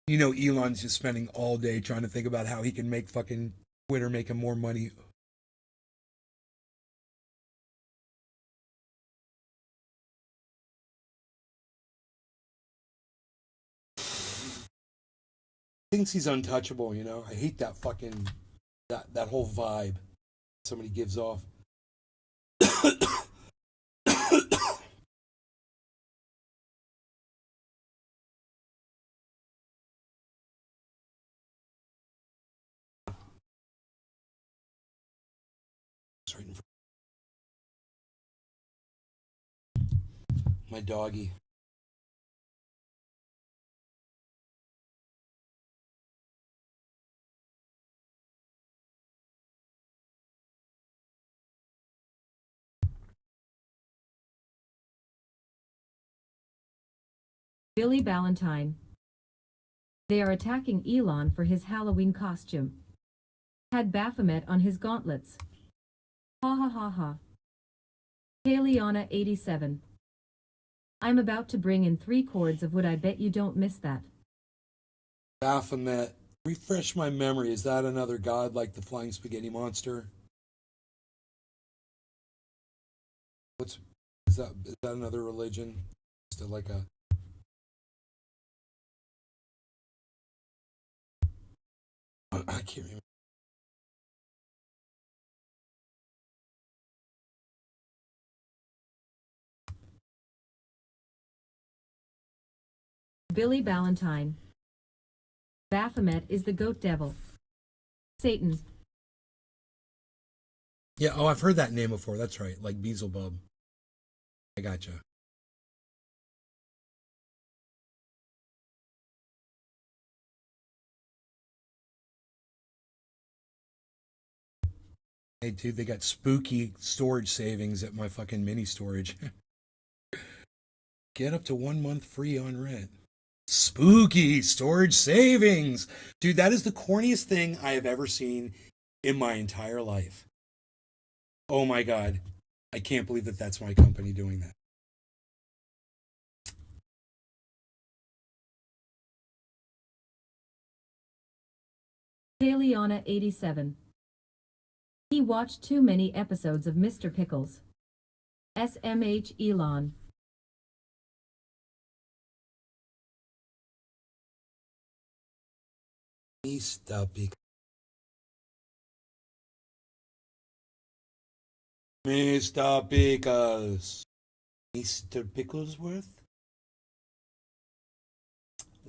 You know, Elon's just spending all day trying to think about how he can make fucking Twitter make him more money. Thinks he's untouchable, you know? I hate that fucking, that whole vibe somebody gives off. It's right in front. My doggy. Billy Valentine. They are attacking Elon for his Halloween costume. Had Baphomet on his gauntlets. Ha ha ha ha. Kayleana 87. I'm about to bring in 3 chords of wood. I bet you don't miss that. Baphomet. Refresh my memory. Is that another god like the Flying Spaghetti Monster? Is that another religion? Is it like a... I can't remember. Billy Valentine. Baphomet is the goat devil. Satan. Yeah, oh, I've heard that name before. That's right, like Beelzebub. I gotcha. Hey, dude, they got spooky storage savings at my fucking mini storage. Get up to 1 month free on rent. Spooky storage savings. Dude, that is the corniest thing I have ever seen in my entire life. Oh my God. I can't believe that that's my company doing that. Kayleana 87. He watched too many episodes of Mr. Pickles. SMH Elon. Mr. Pickles. Mr. Pickles. Mr. Picklesworth?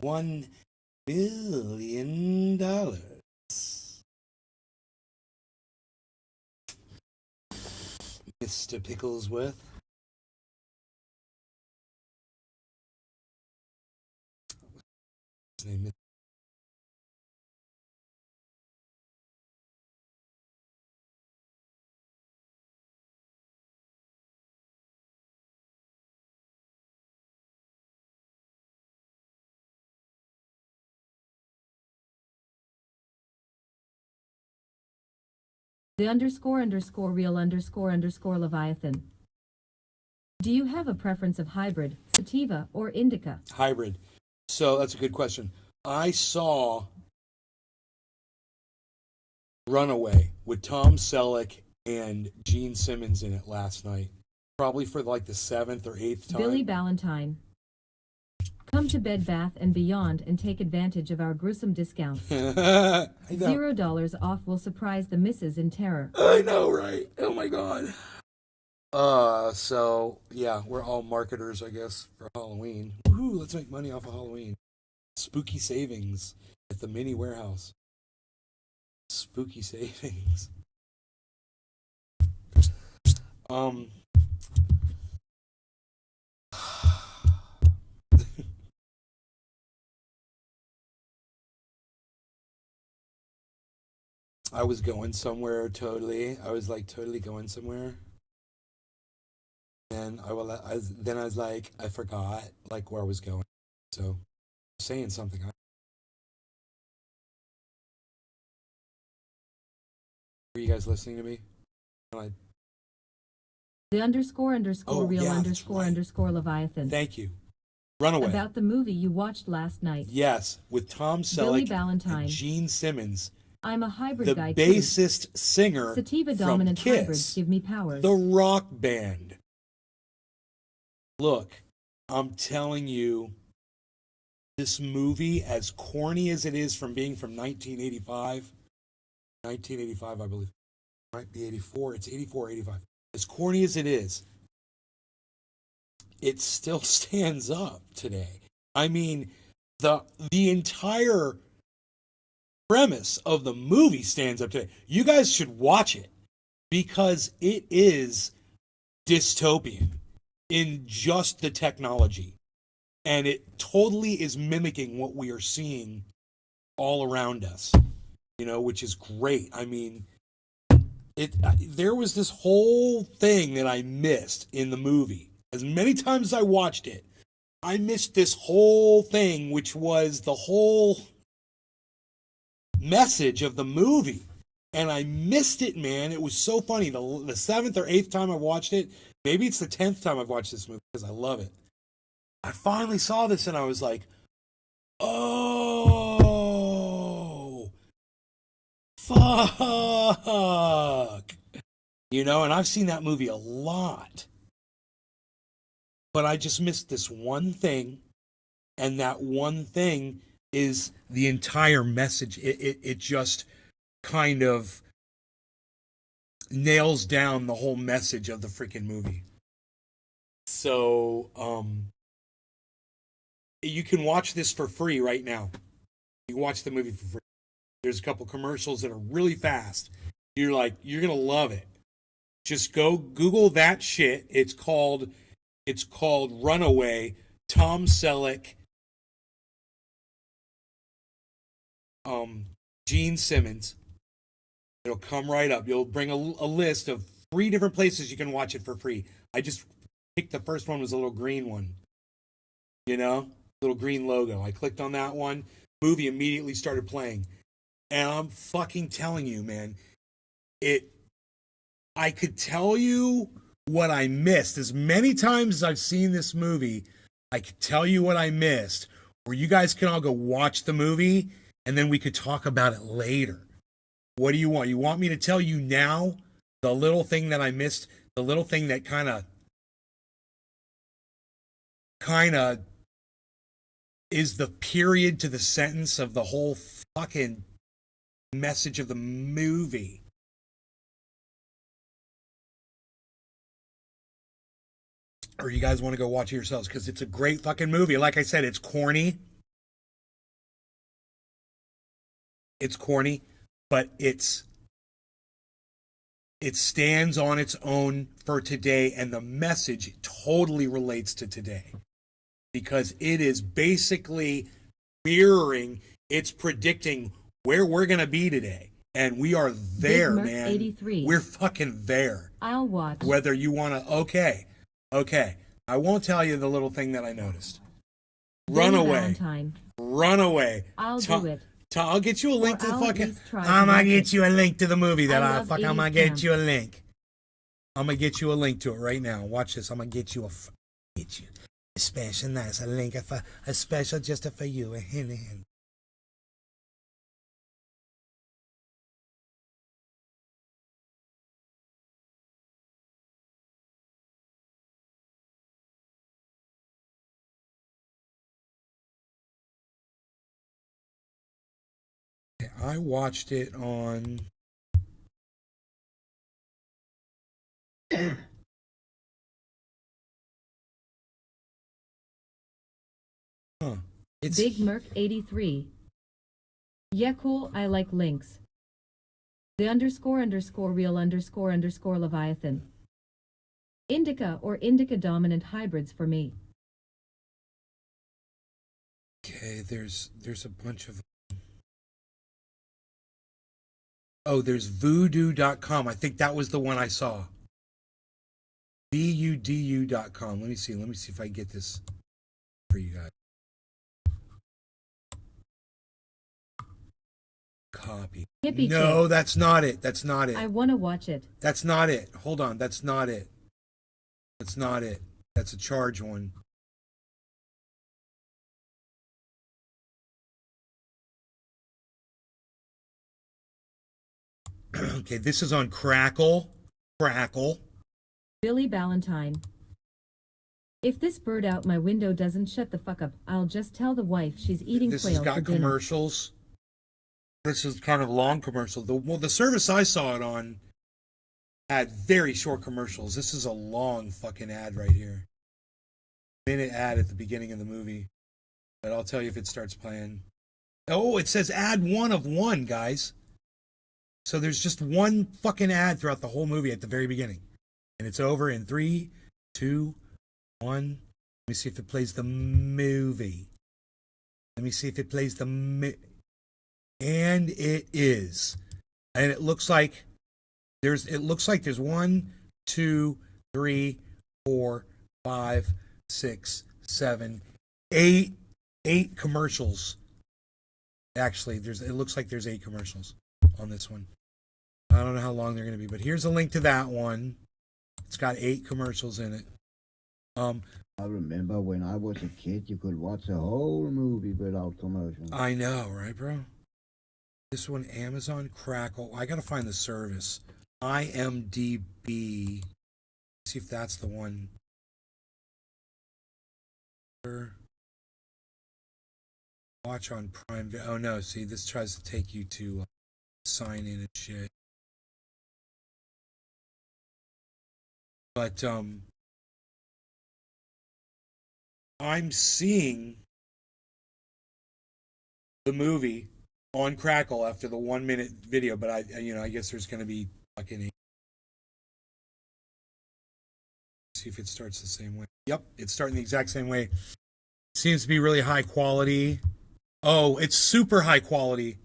$1 billion. Mr. Picklesworth. His name is The __real___ Leviathan. Do you have a preference of hybrid, sativa, or indica? hybrid. So that's a good question. I saw Runaway with Tom Selleck and Gene Simmons in it last night. Probably for like the 7th or 8th time. Billy Valentine. Come to Bed Bath & Beyond and take advantage of our gruesome discounts. I know. $0 off will surprise the misses in terror. I know, right? Oh my God. So yeah, we're all marketers, I guess, for Halloween. Woohoo, let's make money off of Halloween. Spooky savings at the mini warehouse. Spooky savings. I was going somewhere totally. I was like totally going somewhere. And then I was like, I forgot like where I was going. So saying something. Are you guys listening to me? The ___real___ Oh, yeah, that's right. Leviathan. Thank you. Runaway. About the movie you watched last night. Yes, with Tom Billy Selleck Valentine. and Gene Simmons, I'm a hybrid the guy too. bassist singer Sativa from dominant hybrids Kiss, give me powers. the rock band. Look, I'm telling you, this movie, as corny as it is from being from 1985, I believe, might be 84, it's 84, 85. As corny as it is, it still stands up today. I mean, the entire premise of the movie stands up today. You guys should watch it because it is dystopian in just the technology. And it totally is mimicking what we are seeing all around us, which is great. I mean, there was this whole thing that I missed in the movie. As many times as I watched it, I missed this whole thing, which was the whole message of the movie. And I missed it, man. It was so funny. The seventh or eighth time I watched it, maybe it's the 10th time I've watched this movie because I love it. I finally saw this and I was like, oh, fuck. And I've seen that movie a lot. But I just missed this one thing. And that one thing is the entire message. It just kind of nails down the whole message of the freaking movie. So, you can watch this for free right now. You can watch the movie for free. There's a couple commercials that are really fast. You're gonna love it. Just go Google that shit. It's called Runaway. Tom Selleck, Gene Simmons. It'll come right up. You'll bring a list of 3 different places you can watch it for free. I just picked the first one was a little green one. Little green logo. I clicked on that one. Movie immediately started playing. And I'm fucking telling you, man, I could tell you what I missed. As many times as I've seen this movie, I could tell you what I missed. Where you guys can all go watch the movie and then we could talk about it later. What do you want? You want me to tell you now the little thing that I missed? The little thing that kind of is the period to the sentence of the whole fucking message of the movie. Or you guys want to go watch it yourselves? Because it's a great fucking movie. Like I said, it's corny. But it stands on its own for today, and the message totally relates to today. Because it is basically mirroring, it's predicting where we're going to be today. And we are there, Big Merc man. 83. We're fucking there. I'll watch. Whether you want to, okay. I won't tell you the little thing that I noticed. Runaway. Runaway. I'll do it. I'll get you a link to the I'll fucking. try to I'm gonna watch get it. you a link to the movie that I I love fuck. I'm 80s gonna get camp. you a link. I'm gonna get you a link to it right now. Watch this. I'm gonna get you a special nice a link a special just for you. A hint. I watched it on. It's Big Merc 83. Yeah, cool. I like links. The __real___ Leviathan. Indica or indica dominant hybrids for me. okay. There's a bunch of. Oh, there's voodoo.com. I think that was the one I saw. VUDU.com. Let me see if I get this for you guys. Copy. Hippie No, chick. that's not it. I want to watch it. That's not it. Hold on. That's not it. That's a charge one. Okay, this is on Crackle. Crackle. Billy Ballantyne. If this bird out my window doesn't shut the fuck up, I'll just tell the wife she's eating This quail has got for dinner. commercials. This is kind of long commercial. The service I saw it on had very short commercials. This is a long fucking ad right here. Minute ad at the beginning of the movie. But I'll tell you if it starts playing. Oh, it says ad 1 of 1, guys. So there's just one fucking ad throughout the whole movie at the very beginning. And it's over in 3, 2, 1. Let me see if it plays the movie. Let me see if it plays the and it is. And it looks like there's 1, 2, 3, 4, 5, 6, 7, 8 commercials. Actually, it looks like there's 8 commercials on this one. I don't know how long they're going to be, but here's a link to that one. It's got 8 commercials in it. I remember when I was a kid, you could watch a whole movie without commercials. I know, right, bro? This one, Amazon Crackle. I got to find the service. IMDb. See if that's the one. Watch on Prime. Oh no, see, this tries to take you to sign in and shit. But I'm seeing the movie on Crackle after the 1 minute video, but I guess there's going to be fucking. See if it starts the same way. Yep, it's starting the exact same way. Seems to be really high quality. Oh, it's super high quality.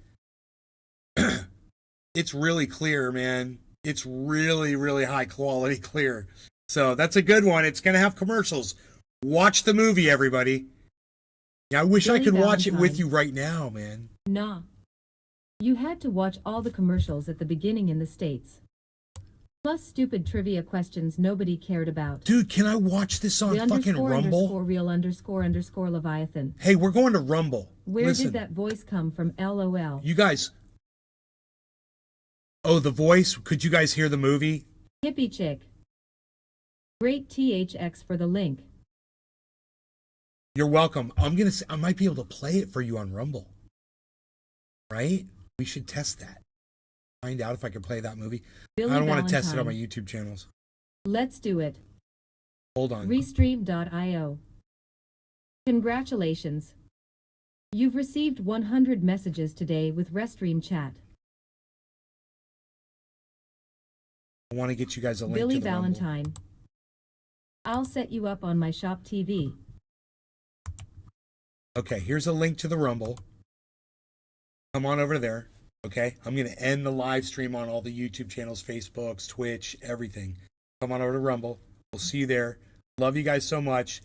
It's really clear, man. It's really, really high quality clear. So that's a good one. It's going to have commercials. Watch the movie, everybody. Yeah, I wish I could watch it with you right now, man. Nah. You had to watch all the commercials at the beginning in the States. Plus stupid trivia questions nobody cared about. Dude, can I watch this on The fucking Rumble? _real_Leviathan. Leviathan. Hey, we're going to Rumble. Where Listen, did that voice come from? LOL. you guys. Oh, the voice. Could you guys hear the movie? Hippie chick. Great THX for the link. You're welcome. I might be able to play it for you on Rumble. Right? We should test that. Find out if I can play that movie. Billy I don't want to test it on my Valentine. YouTube channels. Let's do it. Hold on. Restream.io. Congratulations. You've received 100 messages today with Restream chat. I want to get you guys a link Billy to the Rumble. Valentine. I'll set you up on my shop TV. Okay, here's a link to the Rumble. Come on over there. Okay, I'm going to end the live stream on all the YouTube channels, Facebooks, Twitch, everything. Come on over to Rumble. We'll see you there. Love you guys so much.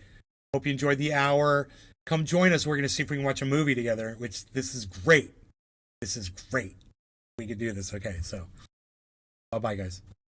Hope you enjoyed the hour. Come join us. We're going to see if we can watch a movie together, which this is great. This is great. We could do this. Okay, so bye-bye, guys.